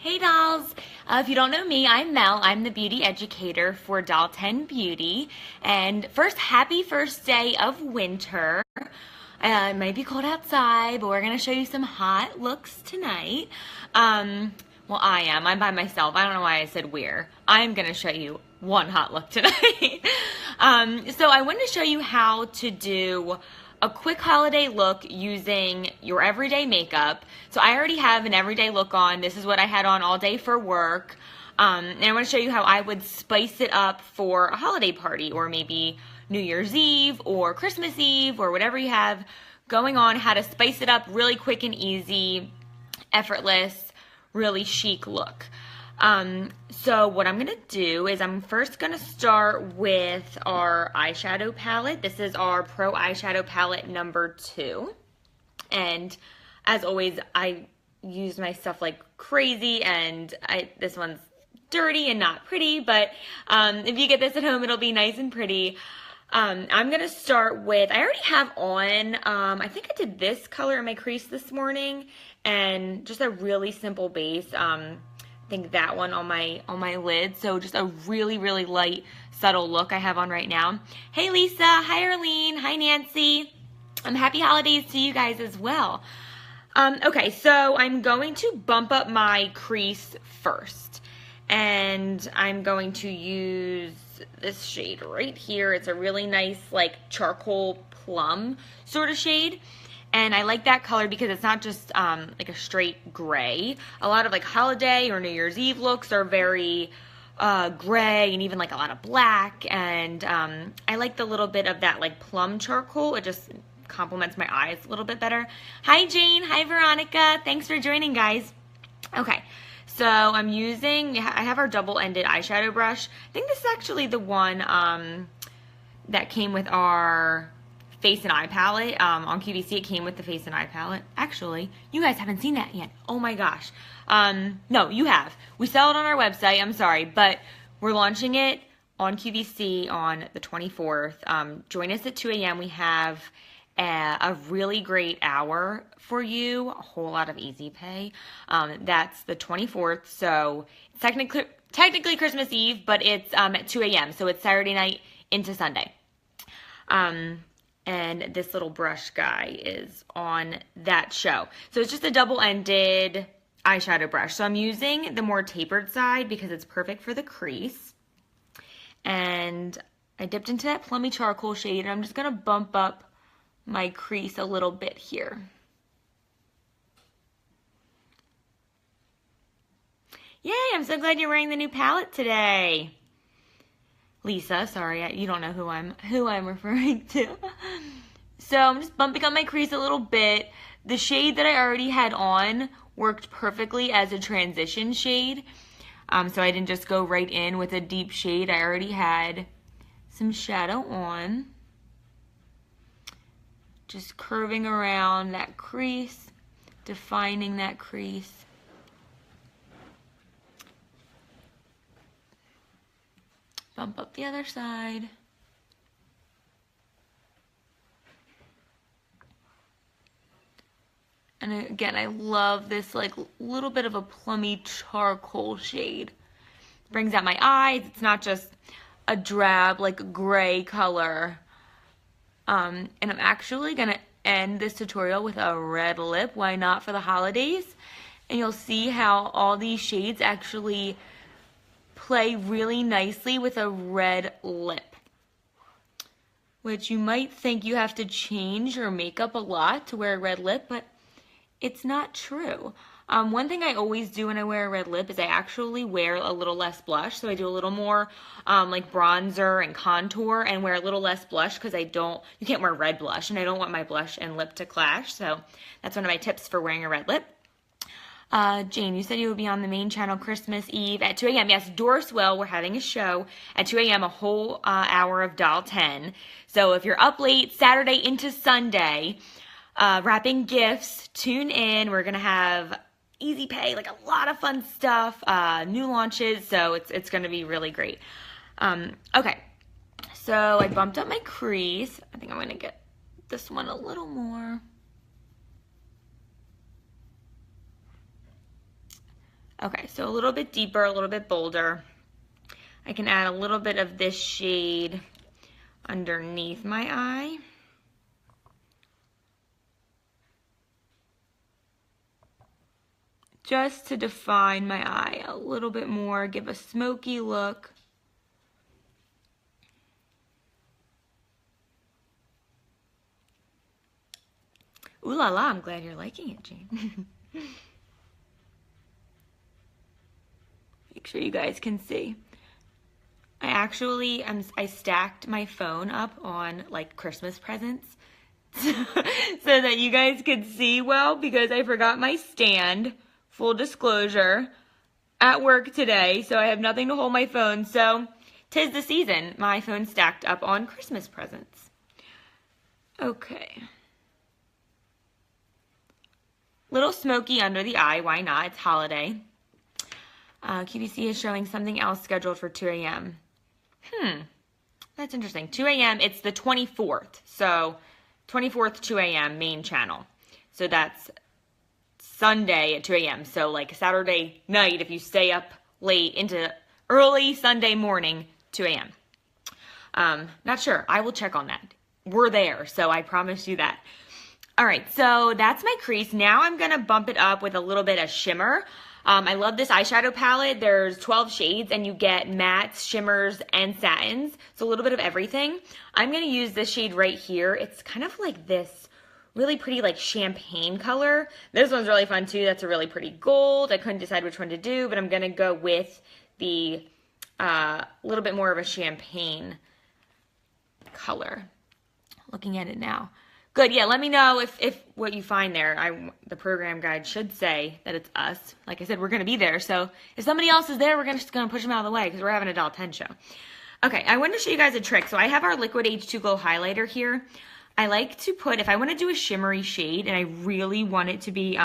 Hey dolls! If you don't know me, I'm Mel. I'm the beauty educator for Doll 10 Beauty. And first, happy first day of winter. It might be cold outside, but we're going to show you some hot looks tonight. Well, I am. I'm by myself. I don't know why I said we're. I'm going to show you one hot look tonight. So I wanted to show you how to do a quick holiday look using your everyday makeup. So I already have an everyday look on. This is what I had on all day for work. And I want to show you how I would spice it up for a holiday party or maybe New Year's Eve or Christmas Eve or whatever you have going on, how to spice it up really quick and easy, effortless, really chic look. So what I'm going to do is I'm first going to start with our eyeshadow palette. This is our Pro Eyeshadow Palette number 2. And as always, I use my stuff like crazy, and this one's dirty and not pretty, but if you get this at home, it'll be nice and pretty. I'm going to start with, I already have on, I think I did this color in my crease this morning, and just a really simple base. I think that one on my lid. So just a really, really light, subtle look I have on right now. Hey Lisa, hi Arlene, hi Nancy. Happy holidays to you guys as well. Okay, so I'm going to bump up my crease first. And I'm going to use this shade right here. It's a really nice like charcoal plum sort of shade. And I like that color because it's not just like a straight gray. A lot of like holiday or New Year's Eve looks are very gray and even like a lot of black. And I like the little bit of that like plum charcoal. It just complements my eyes a little bit better. Hi Jane, hi Veronica. Thanks for joining, guys. Okay, so I'm using, I have our double-ended eyeshadow brush. I think this is actually the one that came with our face and eye palette. On QVC it came with the face and eye palette. Actually, you guys haven't seen that yet. Oh my gosh. No, you have. We sell it on our website, I'm sorry, but we're launching it on QVC on the 24th. Join us at 2 a.m. We have a really great hour for you, a whole lot of easy pay. That's the 24th, so it's technically Christmas Eve, but it's at 2 a.m., so it's Saturday night into Sunday. And this little brush guy is on that show. So it's just a double-ended eyeshadow brush. So I'm using the more tapered side because it's perfect for the crease. And I dipped into that plummy charcoal shade, and I'm just going to bump up my crease a little bit here. Yay, I'm so glad you're wearing the new palette today. Lisa, sorry, you don't know who I'm referring to. So I'm just bumping up my crease a little bit. The shade that I already had on worked perfectly as a transition shade. So I didn't just go right in with a deep shade. I already had some shadow on. Just curving around that crease, defining that crease. Bump up the other side. And again, I love this like little bit of a plummy charcoal shade. Brings out my eyes. It's not just a drab like gray color. And I'm actually going to end this tutorial with a red lip. Why not, for the holidays? And you'll see how all these shades actually play really nicely with a red lip, which you might think you have to change your makeup a lot to wear a red lip, but it's not true. One thing I always do when I wear a red lip is I actually wear a little less blush. So I do a little more like bronzer and contour and wear a little less blush because you can't wear red blush, and I don't want my blush and lip to clash. So that's one of my tips for wearing a red lip. Jane, you said you would be on the main channel Christmas Eve at 2 a.m. Yes, Doris will. We're having a show at 2 a.m., a whole hour of Doll 10. So if you're up late Saturday into Sunday, wrapping gifts, tune in. We're going to have easy pay, like a lot of fun stuff, new launches, so it's going to be really great. Okay, so I bumped up my crease. I think I'm going to get this one a little more. Okay, so a little bit deeper, a little bit bolder. I can add a little bit of this shade underneath my eye. Just to define my eye a little bit more, give a smoky look. Ooh la la, I'm glad you're liking it, Jane. Make sure you guys can see. I stacked my phone up on like Christmas presents so that you guys could see well, because I forgot my stand, full disclosure, at work today, so I have nothing to hold my phone. So 'tis the season. My phone stacked up on Christmas presents. Okay. Little smoky under the eye, why not? It's holiday. QVC is showing something else scheduled for 2 a.m. That's interesting. 2 a.m., it's the 24th. So 24th, 2 a.m. main channel. So that's Sunday at 2 a.m. So like Saturday night, if you stay up late into early Sunday morning, 2 a.m. Not sure. I will check on that. We're there, so I promise you that. All right, so that's my crease. Now I'm going to bump it up with a little bit of shimmer. I love this eyeshadow palette. There's 12 shades, and you get mattes, shimmers, and satins. So a little bit of everything. I'm going to use this shade right here. It's kind of like this really pretty like champagne color. This one's really fun too. That's a really pretty gold. I couldn't decide which one to do, but I'm going to go with the little bit more of a champagne color. Looking at it now. Good, yeah, let me know if what you find there. The program guide should say that it's us. Like I said, we're going to be there. So if somebody else is there, we're just going to push them out of the way because we're having a Doll 10 show. Okay, I wanted to show you guys a trick. So I have our Liquid H2 Glow highlighter here. I like to put, if I want to do a shimmery shade and I really want it to be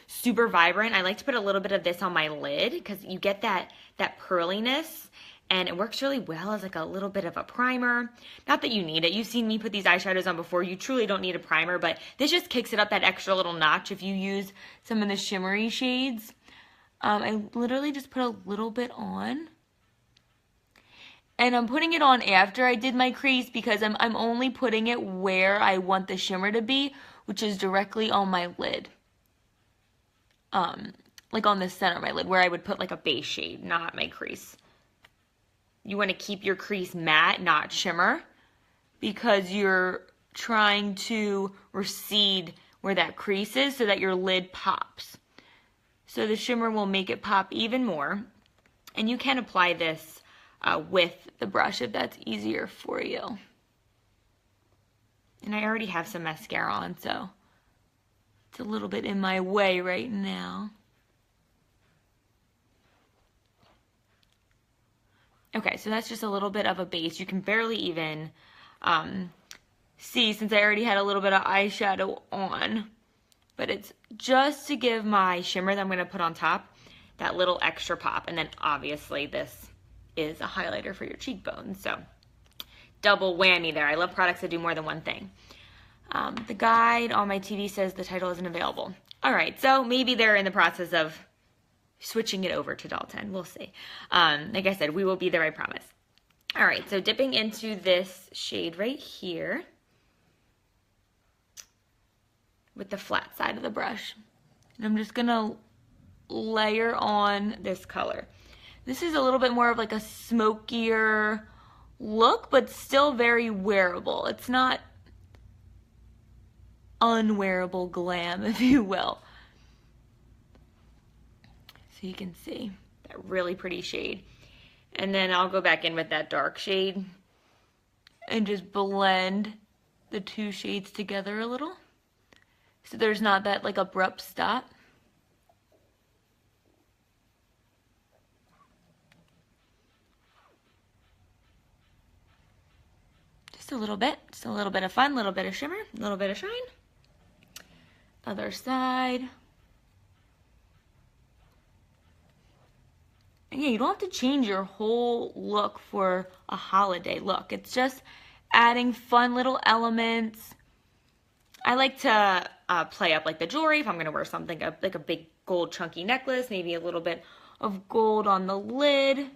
super vibrant, I like to put a little bit of this on my lid because you get that pearliness. And it works really well as like a little bit of a primer. Not that you need it. You've seen me put these eyeshadows on before. You truly don't need a primer, but this just kicks it up that extra little notch if you use some of the shimmery shades. I literally just put a little bit on. And I'm putting it on after I did my crease because I'm only putting it where I want the shimmer to be, which is directly on my lid. Like on the center of my lid, where I would put like a base shade, not my crease. You want to keep your crease matte, not shimmer, because you're trying to recede where that crease is so that your lid pops. So the shimmer will make it pop even more. And you can apply this with the brush if that's easier for you. And I already have some mascara on, so it's a little bit in my way right now. Okay, so that's just a little bit of a base. You can barely even see since I already had a little bit of eyeshadow on. But it's just to give my shimmer that I'm going to put on top that little extra pop. And then obviously this is a highlighter for your cheekbones. So double whammy there. I love products that do more than one thing. The guide on my TV says the title isn't available. All right, so maybe they're in the process of switching it over to Doll 10. We'll see. Like I said, we will be there, I promise. All right, so dipping into this shade right here with the flat side of the brush. And I'm just going to layer on this color. This is a little bit more of like a smokier look, but still very wearable. It's not unwearable glam, if you will. So you can see that really pretty shade. And then I'll go back in with that dark shade and just blend the two shades together a little. So there's not that like abrupt stop. Just a little bit of fun, a little bit of shimmer, a little bit of shine. Other side. And yeah, you don't have to change your whole look for a holiday look. It's just adding fun little elements. I like to play up like the jewelry if I'm going to wear something like a big gold chunky necklace, maybe a little bit of gold on the lid.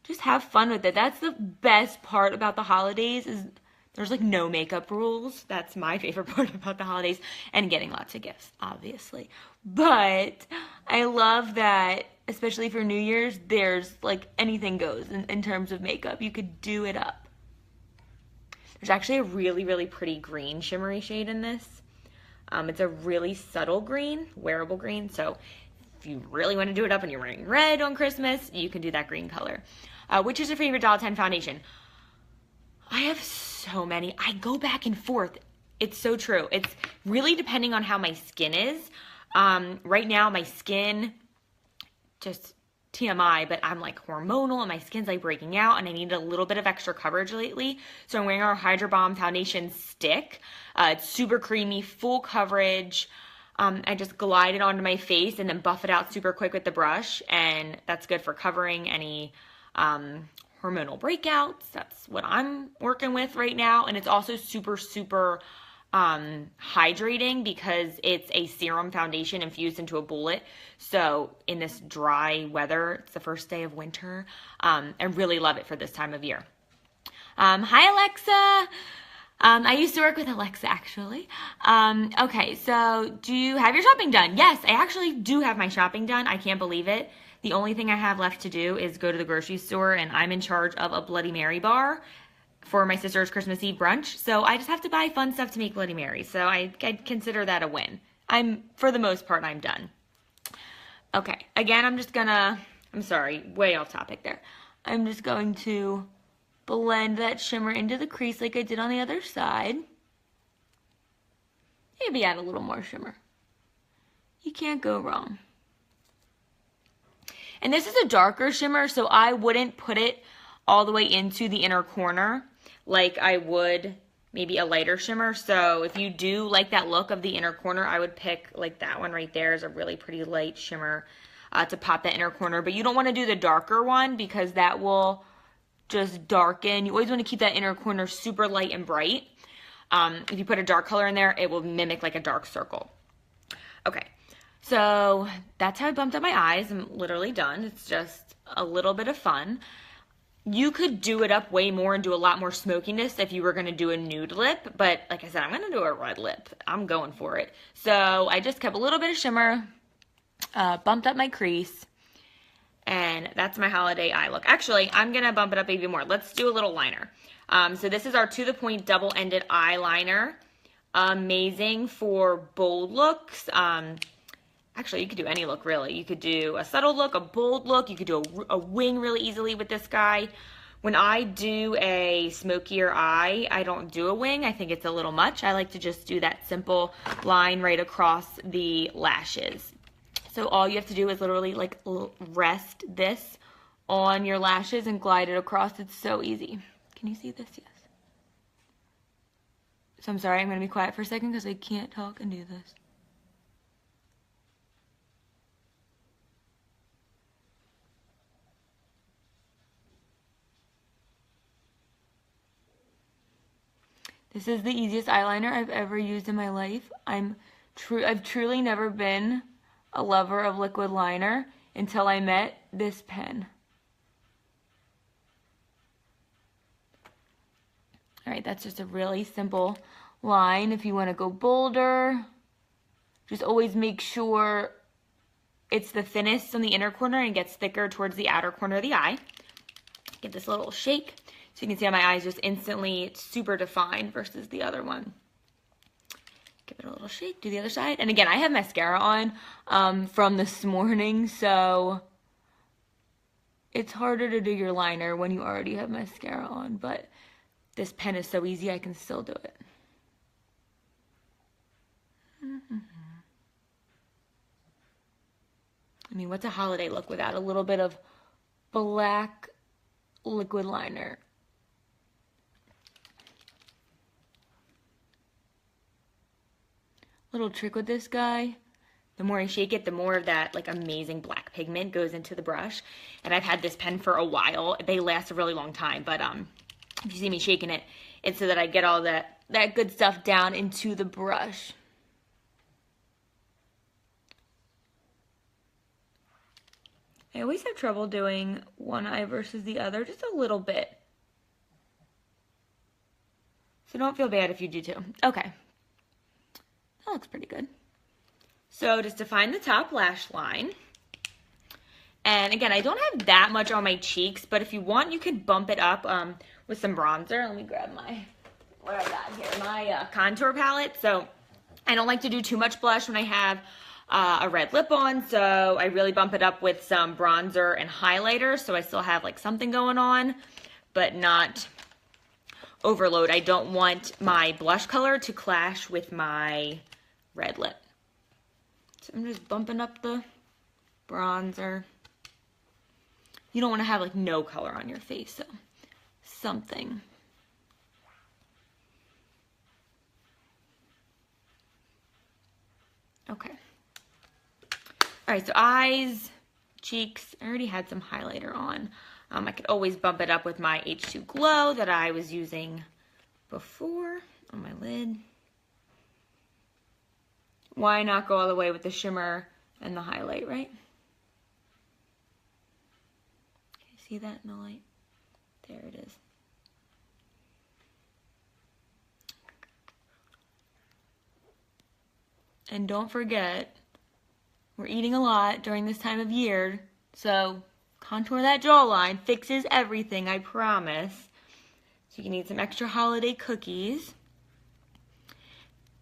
Just have fun with it. That's the best part about the holidays, is there's like no makeup rules. That's my favorite part about the holidays, and getting lots of gifts, obviously. But I love that, especially for New Year's, there's like anything goes in terms of makeup. You could do it up. There's actually a really, really pretty green shimmery shade in this. It's a really subtle green, wearable green. So if you really want to do it up and you're wearing red on Christmas, you can do that green color. Which is your favorite Dollar 10 foundation? I have so many. I go back and forth. It's so true. It's really depending on how my skin is. Right now, my skin, just TMI, but I'm like hormonal and my skin's like breaking out and I need a little bit of extra coverage lately. So I'm wearing our Hydro Balm Foundation Stick. It's super creamy, full coverage. I just glide it onto my face and then buff it out super quick with the brush, and that's good for covering any hormonal breakouts. That's what I'm working with right now. And it's also super, super hydrating because it's a serum foundation infused into a bullet. So in this dry weather, it's the first day of winter. I really love it for this time of year. Hi, Alexa. I used to work with Alexa, actually. Okay, so do you have your shopping done? Yes, I actually do have my shopping done. I can't believe it. The only thing I have left to do is go to the grocery store, and I'm in charge of a Bloody Mary bar for my sister's Christmas Eve brunch. So I just have to buy fun stuff to make Bloody Mary. So I'd consider that a win. For the most part, I'm done. Okay, again, I'm sorry, way off topic there. I'm just going to blend that shimmer into the crease like I did on the other side. Maybe add a little more shimmer. You can't go wrong. And this is a darker shimmer, so I wouldn't put it all the way into the inner corner like I would maybe a lighter shimmer. So if you do like that look of the inner corner, I would pick like that one right there is a really pretty light shimmer to pop that inner corner. But you don't want to do the darker one because that will just darken. You always want to keep that inner corner super light and bright. If you put a dark color in there, it will mimic like a dark circle. Okay. So that's how I bumped up my eyes. I'm literally done. It's just a little bit of fun. You could do it up way more and do a lot more smokiness if you were going to do a nude lip. But like I said, I'm going to do a red lip. I'm going for it. So I just kept a little bit of shimmer, bumped up my crease, and that's my holiday eye look. Actually, I'm going to bump it up even more. Let's do a little liner. So this is our To The Point double-ended eyeliner. Amazing for bold looks. Actually, you could do any look, really. You could do a subtle look, a bold look. You could do a wing really easily with this guy. When I do a smokier eye, I don't do a wing. I think it's a little much. I like to just do that simple line right across the lashes. So all you have to do is literally like rest this on your lashes and glide it across. It's so easy. Can you see this? Yes. So I'm sorry, I'm going to be quiet for a second because I can't talk and do this. This is the easiest eyeliner I've ever used in my life. I've truly never been a lover of liquid liner until I met this pen. All right, that's just a really simple line. If you want to go bolder, just always make sure it's the thinnest on the inner corner and gets thicker towards the outer corner of the eye. Give this a little shake. So you can see how my eyes just instantly super defined versus the other one. Give it a little shake, do the other side. And again, I have mascara on from this morning, so it's harder to do your liner when you already have mascara on, but this pen is so easy, I can still do it. I mean, what's a holiday look without a little bit of black liquid liner? Little trick with this guy, the more I shake it, the more of that like amazing black pigment goes into the brush. And I've had this pen for a while. They last a really long time, but if you see me shaking it, it's so that I get all that good stuff down into the brush. I always have trouble doing one eye versus the other, just a little bit. So don't feel bad if you do too. Okay. That looks pretty good. So just define the top lash line. And again, I don't have that much on my cheeks, but if you want, you could bump it up with some bronzer. Let me grab my, what I got here, my contour palette. So I don't like to do too much blush when I have a red lip on, so I really bump it up with some bronzer and highlighter, so I still have like something going on, but not overload. I don't want my blush color to clash with my red lip. So I'm just bumping up the bronzer. You don't want to have like no color on your face, so something. Okay. All right, so eyes, cheeks, I already had some highlighter on. I could always bump it up with my H2 Glow that I was using before on my lid. Why not go all the way with the shimmer and the highlight, right? See that in the light? There it is. And don't forget, we're eating a lot during this time of year, so contour that jawline, fixes everything, I promise. So you can eat some extra holiday cookies.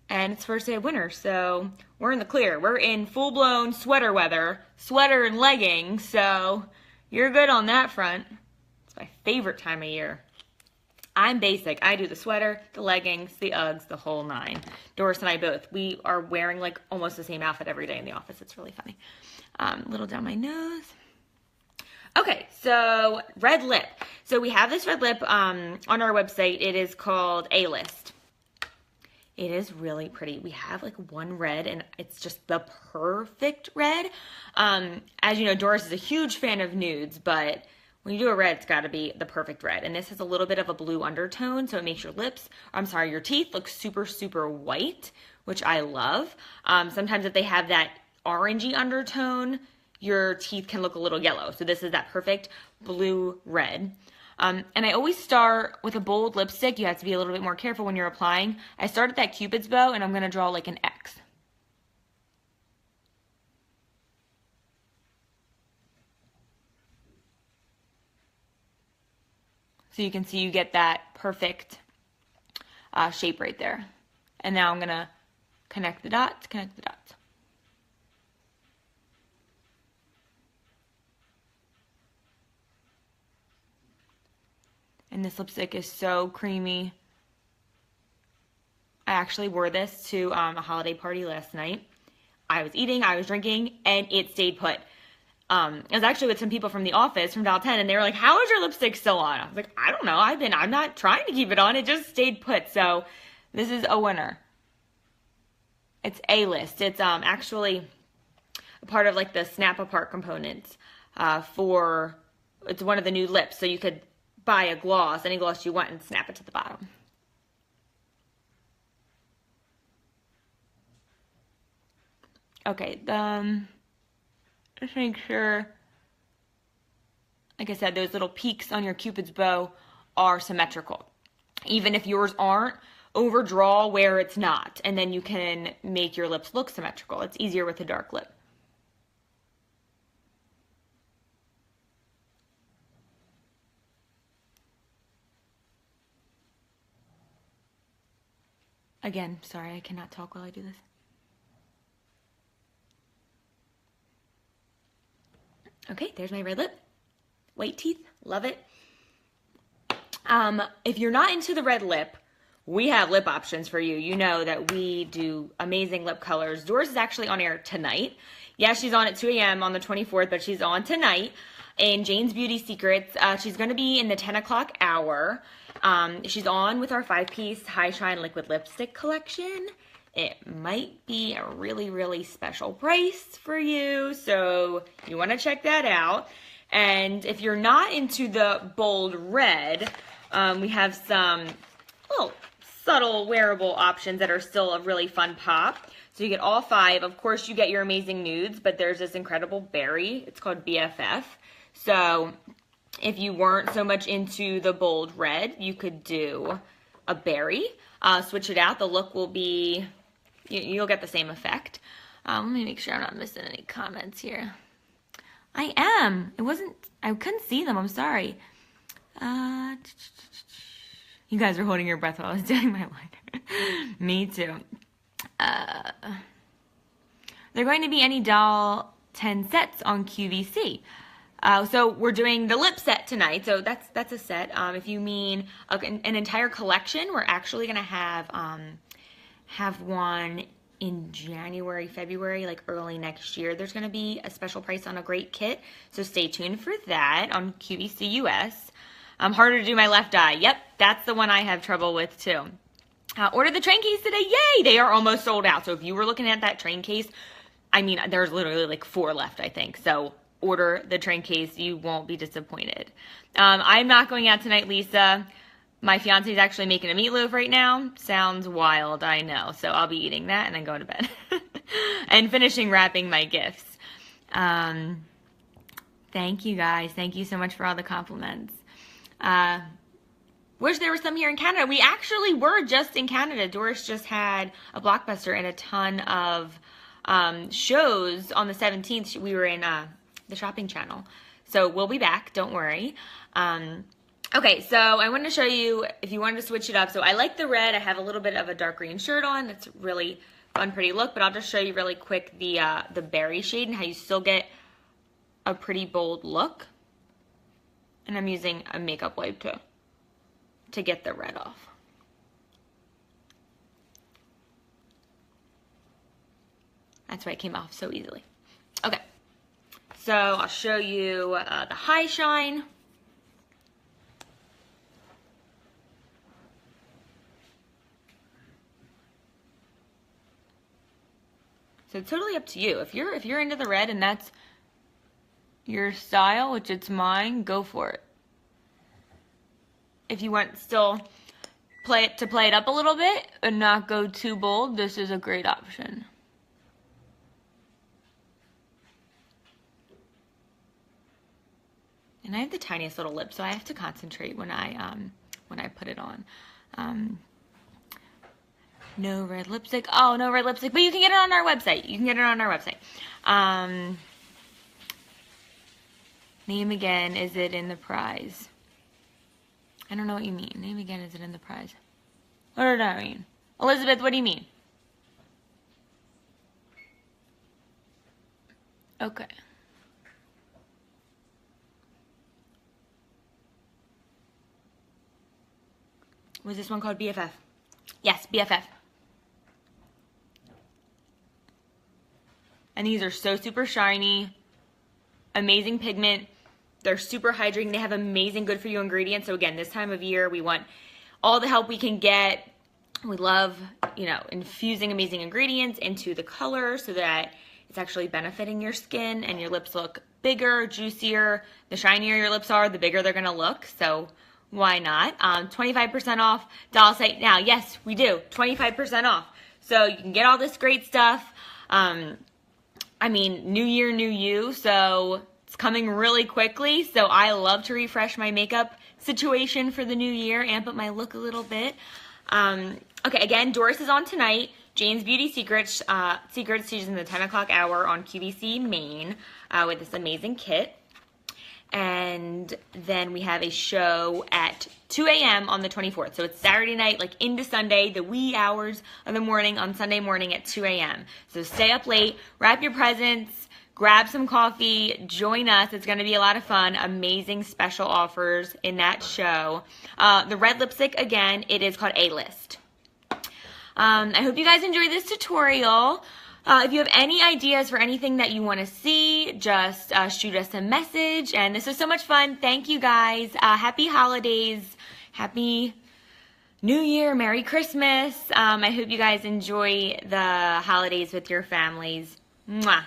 And it's first day of winter, so we're in the clear. We're in full-blown sweater weather, sweater and leggings, so you're good on that front. It's my favorite time of year. I'm basic. I do the sweater, the leggings, the Uggs, the whole nine. Doris and I both. We are wearing like almost the same outfit every day in the office. It's really funny. A little down my nose. Okay, so red lip. So we have this red lip on our website. It is called A-List. It is really pretty. We have like one red and it's just the perfect red. As you know, Doris is a huge fan of nudes, but when you do a red, it's got to be the perfect red. And this has a little bit of a blue undertone, so it makes your your teeth look super, super white, which I love. Sometimes if they have that orangey undertone, your teeth can look a little yellow. So this is that perfect blue-red. And I always start with a bold lipstick. You have to be a little bit more careful when you're applying. I start at that Cupid's bow, and I'm going to draw like an X. So you can see you get that perfect shape right there. And now I'm going to connect the dots, connect the dots. And this lipstick is so creamy. I actually wore this to a holiday party last night. I was eating, I was drinking, and it stayed put. I was actually with some people from the office from Dial 10, and they were like, how is your lipstick still on? I was like, I don't know. I'm not trying to keep it on. It just stayed put. So this is a winner. It's A-List. It's actually a part of like the Snap Apart components it's one of the new lips. So you could buy a gloss, any gloss you want, and snap it to the bottom. Okay, just make sure, like I said, those little peaks on your Cupid's bow are symmetrical. Even if yours aren't, overdraw where it's not, and then you can make your lips look symmetrical. It's easier with a dark lip. Again, sorry, I cannot talk while I do this. Okay, there's my red lip. White teeth, love it. If you're not into the red lip, we have lip options for you. You know that we do amazing lip colors. Doris is actually on air tonight. Yeah, she's on at 2 a.m. on the 24th, but she's on tonight in Jane's Beauty Secrets. She's going to be in the 10 o'clock hour. She's on with our 5-piece High Shine Liquid Lipstick collection. It might be a really, really special price for you, so you want to check that out. And if you're not into the bold red, we have some little subtle wearable options that are still a really fun pop. So you get all 5. Of course, you get your amazing nudes, but there's this incredible berry. It's called BFF. So if you weren't so much into the bold red, you could do a berry. Switch it out. The look will be, you'll get the same effect. Let me make sure I'm not missing any comments here. I am. I couldn't see them. I'm sorry. You guys were holding your breath while I was doing my liner. Me too. They're going to be any doll 10 sets on QVC. So we're doing the lip set tonight. So that's a set. If you mean an entire collection, we're actually going to have one in January, February, like early next year. There's going to be a special price on a great kit. So stay tuned for that on QVC US. Harder to do my left eye. Yep, that's the one I have trouble with too. Order the train case today. Yay! They are almost sold out. So if you were looking at that train case, I mean, there's literally like 4 left, I think. So order the train case. You won't be disappointed. I'm not going out tonight, Lisa. My fiance is actually making a meatloaf right now. Sounds wild, I know. So I'll be eating that and then going to bed. And finishing wrapping my gifts. Thank you, guys. Thank you so much for all the compliments. Wish there was some here in Canada. We actually were just in Canada. Doris just had a Blockbuster and a ton of shows on the 17th. We were in the shopping channel. So we'll be back. Don't worry. Okay, so I wanted to show you if you wanted to switch it up. So I like the red. I have a little bit of a dark green shirt on. It's really fun, pretty look. But I'll just show you really quick the berry shade and how you still get a pretty bold look. And I'm using a makeup wipe to get the red off. That's why it came off so easily. Okay, so I'll show you the high shine. So it's totally up to you. If you're into the red and that's your style, which it's mine, go for it. If you want still play it up a little bit and not go too bold, this is a great option. And I have the tiniest little lips, so I have to concentrate when I put it on. No red lipstick. Oh, no red lipstick. But you can get it on our website. You can get it on our website. Name again, is it in the prize? I don't know what you mean. Name again, is it in the prize? What does that mean? Elizabeth, what do you mean? Okay. Was this one called BFF? Yes, BFF. And these are so super shiny, amazing pigment. They're super hydrating. They have amazing good for you ingredients. So again, this time of year, we want all the help we can get. We love, infusing amazing ingredients into the color so that it's actually benefiting your skin and your lips look bigger, juicier. The shinier your lips are, the bigger they're gonna look. So why not? 25% off doll site now. Yes, we do. 25% off. So you can get all this great stuff. New year, new you. So it's coming really quickly. So I love to refresh my makeup situation for the new year, amp up my look a little bit. Okay, again, Doris is on tonight. Jane's Beauty Secrets. She's in the 10 o'clock hour on QVC Maine with this amazing kit. And then we have a show at 2 a.m. on the 24th. So it's Saturday night, like into Sunday, the wee hours of the morning on Sunday morning at 2 a.m. So stay up late, wrap your presents, grab some coffee, join us. It's going to be a lot of fun. Amazing special offers in that show. The red lipstick, again, it is called A-List. I hope you guys enjoyed this tutorial. If you have any ideas for anything that you want to see, just shoot us a message. And this was so much fun. Thank you guys. Happy holidays. Happy New Year. Merry Christmas. I hope you guys enjoy the holidays with your families. Mwah.